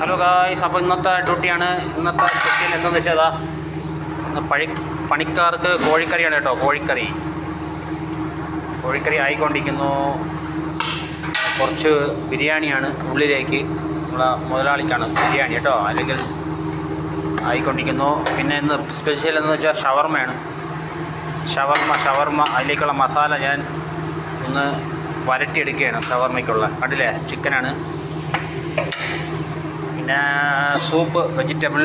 Hello guys, അപ്പോൾ ഇന്നത്തെ ഡ്യൂട്ടിയാണ്. ഇന്നത്തെ ഡ്യൂട്ടിയിൽ എന്താണെന്ന് വെച്ചാൽ ഇന്ന് പണിക്കാർക്ക് കോഴിക്കറിയാണ് കേട്ടോ. കോഴിക്കറി ആയിക്കൊണ്ടിരിക്കുന്നു. കുറച്ച് ബിരിയാണിയാണ് ഉള്ളിലേക്ക്, നമ്മളെ മുതലാളിക്കാണ് ബിരിയാണി കേട്ടോ. അല്ലെങ്കിൽ ആയിക്കൊണ്ടിരിക്കുന്നു. പിന്നെ ഇന്ന് സ്പെഷ്യൽ എന്ന് വെച്ചാൽ ഷവർമ്മയാണ്. ഷവർമ്മ അതിലേക്കുള്ള മസാല ഞാൻ ഒന്ന് വരട്ടിയെടുക്കുകയാണ്. ഷവർമ്മയ്ക്കുള്ള കണ്ടില്ലേ, ചിക്കനാണ്. പിന്നെ സൂപ്പ് വെജിറ്റബിൾ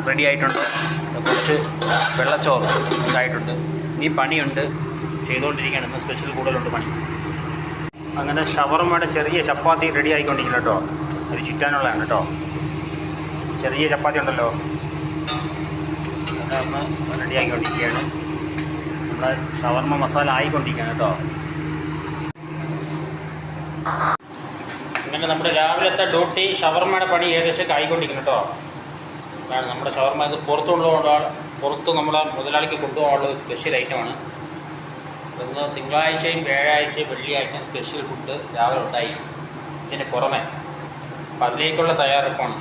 റെഡി ആയിട്ടുണ്ട്. കുറച്ച് വെള്ളച്ചോറ് ഇതായിട്ടുണ്ട്. ഇനി പണിയുണ്ട്, ചെയ്തുകൊണ്ടിരിക്കുകയാണ്. ഇന്ന് സ്പെഷ്യൽ കൂടുതലുണ്ട് പണി. അങ്ങനെ ഷവർമ്മയുടെ ചെറിയ ചപ്പാത്തി റെഡി ആയിക്കൊണ്ടിരിക്കുന്നു കേട്ടോ. അത് ചുറ്റാനുള്ളതാണ് കേട്ടോ. ചെറിയ ചപ്പാത്തി ഉണ്ടല്ലോ, അതൊന്ന് റെഡി ആയിക്കൊണ്ടിരിക്കുകയാണ്. നമ്മുടെ ഷവർമ്മ മസാല ആയിക്കൊണ്ടിരിക്കുകയാണ് കേട്ടോ. അങ്ങനെ നമ്മുടെ രാവിലത്തെ ഡ്യൂട്ടി ഷവർമ്മയുടെ പണി ഏകദേശമൊക്കെ ആയിക്കൊണ്ടിരിക്കുന്നു കേട്ടോ. അതാണ് നമ്മുടെ ഷവർമ്മ. ഇത് പുറത്ത് നമ്മളെ മുതലാളിക്ക് കൊണ്ടുപോകാനുള്ള സ്പെഷ്യൽ ഐറ്റമാണ്. ഇന്ന് തിങ്കളാഴ്ചയും വ്യാഴാഴ്ചയും വെള്ളിയാഴ്ചയും സ്പെഷ്യൽ ഫുഡ് രാവിലെ ഉണ്ടായി. ഇതിന് പുറമെ അപ്പം അതിലേക്കുള്ള തയ്യാറെടുപ്പാണ്.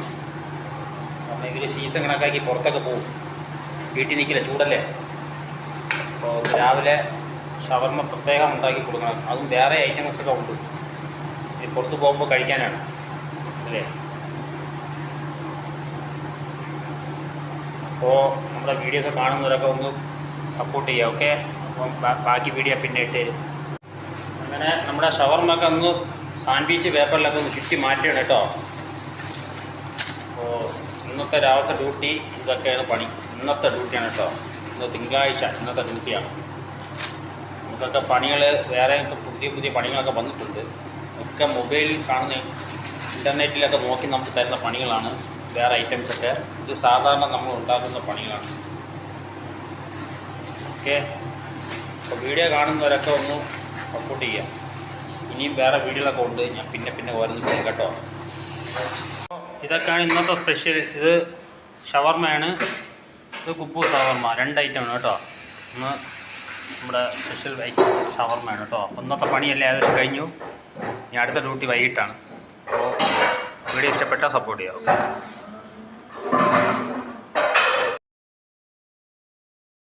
അപ്പം ഇവർ സീസൺ കണക്കാക്കി പുറത്തൊക്കെ പോകും. വീട്ടിൽ നിൽക്കില്ല, ചൂടല്ലേ. അപ്പോൾ രാവിലെ ഷവർമ്മ പ്രത്യേകം ഉണ്ടാക്കി കൊടുക്കണം. അതും വേറെ ഐറ്റംസൊക്കെ ഉണ്ട്. പുറത്ത് പോകുമ്പോൾ കഴിക്കാനാണ് അല്ലേ. അപ്പോൾ നമ്മുടെ വീഡിയോസ് കാണുന്നവരൊക്കെ ഒന്ന് സപ്പോർട്ട് ചെയ്യുക, ഓക്കെ. അപ്പം ബാക്കി വീഡിയോ പിന്നെ ഇട്ട് തരും. അങ്ങനെ നമ്മുടെ ഷവർമ്മയൊക്കെ ഒന്ന് സാൻഡ്വിച്ച് പേപ്പറിലൊക്കെ ഒന്ന് ചുറ്റി മാറ്റുകയാണ് കേട്ടോ. അപ്പോൾ ഇന്നത്തെ രാവിലത്തെ ഡ്യൂട്ടി ഇതൊക്കെയാണ് പണി. ഇന്നത്തെ ഡ്യൂട്ടിയാണ് കേട്ടോ. ഇന്ന് തിങ്കളാഴ്ച ഇന്നത്തെ ഡ്യൂട്ടിയാണ്. നമുക്കൊക്കെ പണികൾ വേറെ പുതിയ പണികളൊക്കെ വന്നിട്ടുണ്ട്. ഒക്കെ മൊബൈലിൽ കാണുന്ന ഇൻ്റർനെറ്റിലൊക്കെ നോക്കി നമുക്ക് തരുന്ന പണികളാണ്. വേറെ ഐറ്റംസൊക്കെ ഇത് സാധാരണ നമ്മൾ ഉണ്ടാക്കുന്ന പണികളാണ്, ഓക്കെ. അപ്പോൾ വീഡിയോ കാണുന്നവരൊക്കെ ഒന്ന് സപ്പോർട്ട് ചെയ്യുക. ഇനിയും വേറെ വീഡിയോകളൊക്കെ ഉണ്ട്, ഞാൻ പിന്നെ ഓരോന്ന് ചെയ്യും കേട്ടോ. ഇതൊക്കെയാണ് ഇന്നത്തെ സ്പെഷ്യൽ. ഇത് ഷവർമ്മയാണ്, ഇത് കുബൂസ് ഷവർമ്മ. 2 ഐറ്റമാണ് കേട്ടോ. ഒന്ന് നമ്മുടെ സ്പെഷ്യൽ ഐറ്റം ഷവർമ്മയാണ് കേട്ടോ. ഇന്നത്തെ പണിയല്ലേ ഏകദേശം കഴിഞ്ഞു. ഇനി അടുത്ത ഡ്യൂട്ടി വൈകിട്ടാണ്. അപ്പോൾ വീഡിയോ ഇഷ്ടപ്പെട്ടാൽ സപ്പോർട്ട് ചെയ്യാം.